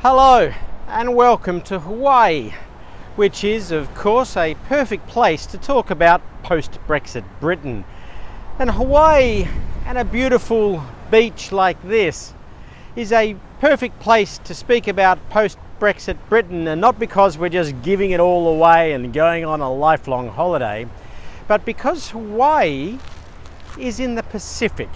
Hello and welcome to Hawaii, which is of course a perfect place to talk about post-Brexit Britain. And Hawaii and a beautiful beach like this is a perfect place to speak about post-Brexit Britain, and not because we're just giving it all away and going on a lifelong holiday, but because Hawaii is in the Pacific,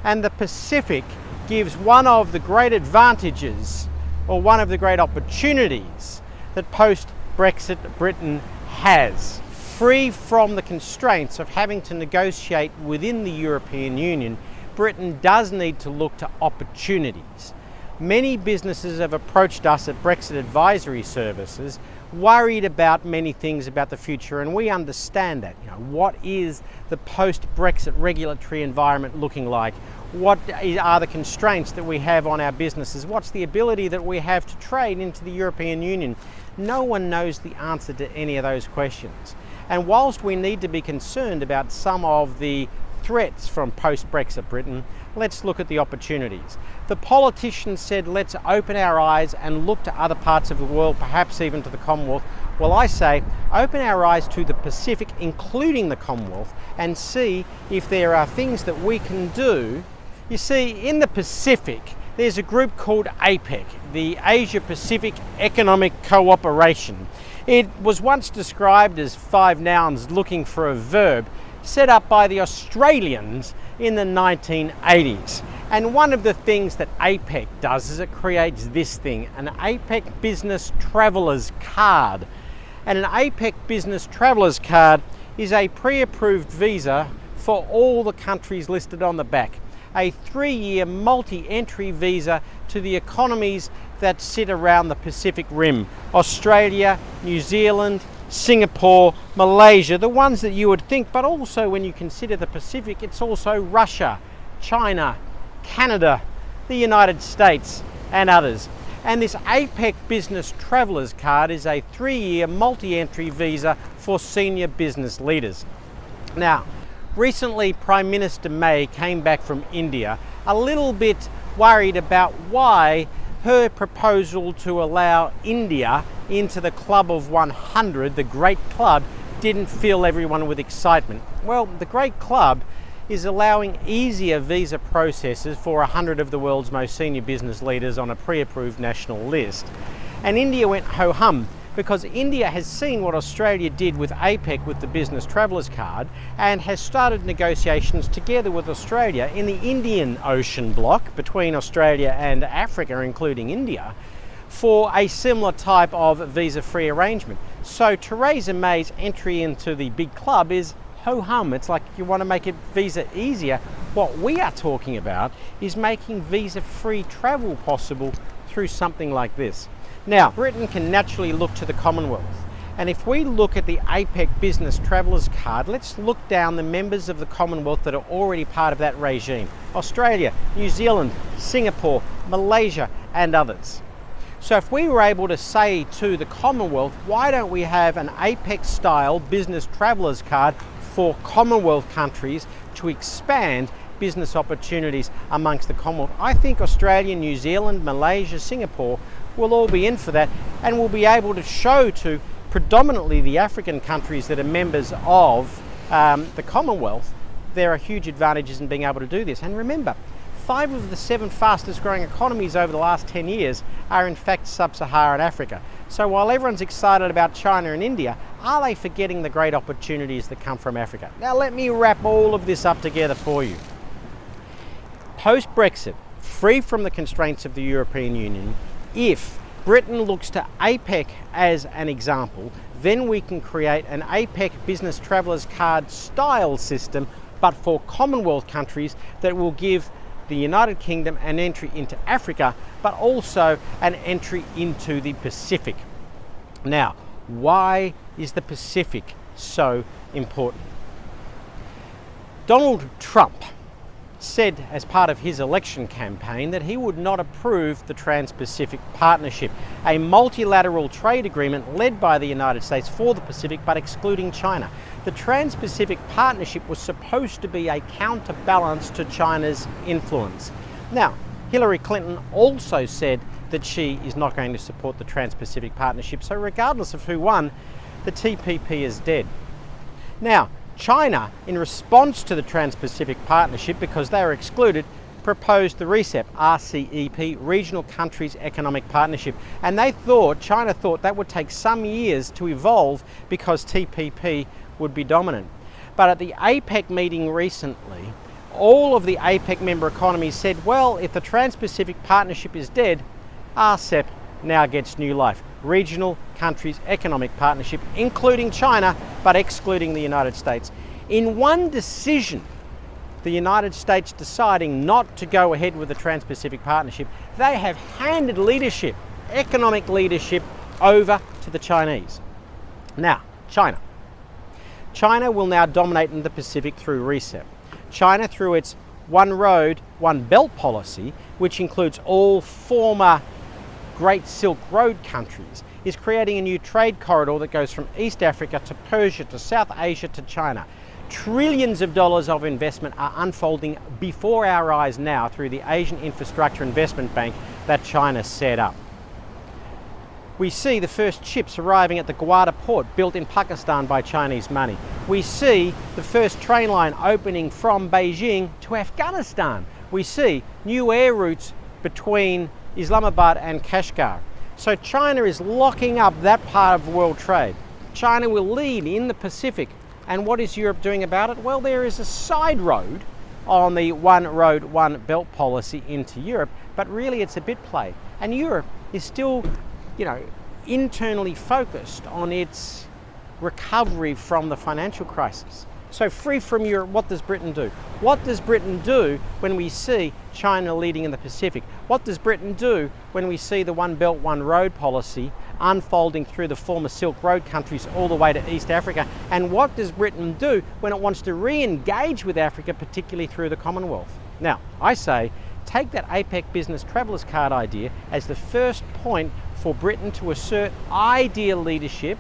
and the Pacific gives one of the great advantages or one of the great opportunities that post-Brexit Britain has. Free from the constraints of having to negotiate within the European Union, Britain does need to look to opportunities. Many businesses have approached us at Brexit Advisory Services worried about many things about the future, and we understand that. What is the post-Brexit regulatory environment looking like? What are the constraints that we have on our businesses? What's the ability that we have to trade into the European Union? No one knows the answer to any of those questions. And whilst we need to be concerned about some of the threats from post-Brexit Britain, let's look at the opportunities. The politicians said, let's open our eyes and look to other parts of the world, perhaps even to the Commonwealth. Well, I say, open our eyes to the Pacific, including the Commonwealth, and see if there are things that we can do. You see, in the Pacific, there's a group called APEC, the Asia Pacific Economic Cooperation. It was once described as 5 nouns looking for a verb, set up by the Australians in the 1980s. And one of the things that APEC does is it creates this thing, an APEC Business Traveller's Card. And an APEC Business Traveller's Card is a pre-approved visa for all the countries listed on the back. A 3-year multi-entry visa to the economies that sit around the Pacific Rim. Australia, New Zealand, Singapore, Malaysia, the ones that you would think, but also when you consider the Pacific, it's also Russia, China, Canada, the United States and others. And this APEC Business Traveller's Card is a 3-year multi-entry visa for senior business leaders. Now, recently, Prime Minister May came back from India a little bit worried about why her proposal to allow India into the Club of 100, the Great Club, didn't fill everyone with excitement. Well, the Great Club is allowing easier visa processes for 100 of the world's most senior business leaders on a pre-approved national list. And India went ho-hum, because India has seen what Australia did with APEC with the Business Traveller's Card, and has started negotiations together with Australia in the Indian Ocean bloc between Australia and Africa, including India, for a similar type of visa-free arrangement. So Theresa May's entry into the big club is ho-hum. It's like you want to make it visa easier. What we are talking about is making visa-free travel possible through something like this. Now, Britain can naturally look to the Commonwealth. And if we look at the APEC Business Traveller's Card, let's look down the members of the Commonwealth that are already part of that regime. Australia, New Zealand, Singapore, Malaysia and others. So if we were able to say to the Commonwealth, why don't we have an APEC style Business Traveller's Card for Commonwealth countries to expand business opportunities amongst the Commonwealth? I think Australia, New Zealand, Malaysia, Singapore will all be in for that, and will be able to show to predominantly the African countries that are members of the Commonwealth, there are huge advantages in being able to do this. And remember, 5 of the 7 fastest growing economies over the last 10 years are in fact sub-Saharan Africa. So while everyone's excited about China and India, are they forgetting the great opportunities that come from Africa? Now let me wrap all of this up together for you. Post-Brexit, free from the constraints of the European Union, if Britain looks to APEC as an example, then we can create an APEC Business Traveller's Card style system, but for Commonwealth countries, that will give the United Kingdom an entry into Africa, but also an entry into the Pacific. Now, why is the Pacific so important? Donald Trump said as part of his election campaign that he would not approve the Trans-Pacific Partnership, a multilateral trade agreement led by the United States for the Pacific but excluding China. The Trans-Pacific Partnership was supposed to be a counterbalance to China's influence. Now, Hillary Clinton also said that she is not going to support the Trans-Pacific Partnership. So regardless of who won, the TPP is dead. Now, China, in response to the Trans-Pacific Partnership, because they were excluded, proposed the RCEP, Regional Countries Economic Partnership. And China thought that would take some years to evolve because TPP would be dominant. But at the APEC meeting recently, all of the APEC member economies said, well, if the Trans-Pacific Partnership is dead, RCEP now gets new life. Regional Countries Economic Partnership, including China, but excluding the United States. In one decision, the United States deciding not to go ahead with the Trans-Pacific Partnership, they have handed leadership, economic leadership, over to the Chinese. Now, China. China will now dominate in the Pacific through RCEP. China, through its One Road, One Belt policy, which includes all former Great Silk Road countries, is creating a new trade corridor that goes from East Africa to Persia to South Asia to China. Trillions of dollars of investment are unfolding before our eyes now through the Asian Infrastructure Investment Bank that China set up. We see the first ships arriving at the Gwadar port, built in Pakistan by Chinese money. We see the first train line opening from Beijing to Afghanistan. We see new air routes between Islamabad and Kashgar. So China is locking up that part of world trade. China will lead in the Pacific. And what is Europe doing about it? Well, there is a side road on the One Road, One Belt policy into Europe, but really it's a bit play. And Europe is still, internally focused on its recovery from the financial crisis. So free from Europe, what does Britain do? What does Britain do when we see China leading in the Pacific? What does Britain do when we see the One Belt, One Road policy unfolding through the former Silk Road countries all the way to East Africa? And what does Britain do when it wants to re-engage with Africa, particularly through the Commonwealth? Now, I say, take that APEC Business Traveller's Card idea as the first point for Britain to assert ideal leadership,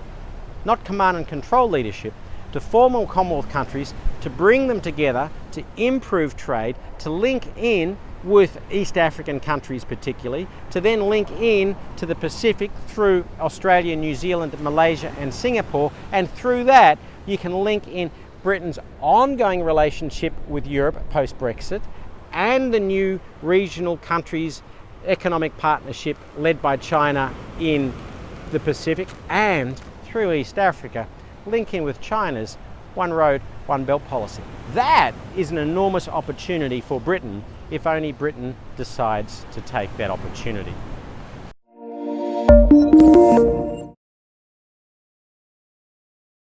not command and control leadership, to former Commonwealth countries, to bring them together, to improve trade, to link in with East African countries particularly, to then link in to the Pacific through Australia, New Zealand, Malaysia and Singapore, and through that you can link in Britain's ongoing relationship with Europe post-Brexit and the new regional countries economic partnership led by China in the Pacific, and through East Africa link in with China's One Road, One Belt policy. That is an enormous opportunity for Britain if only Britain decides to take that opportunity.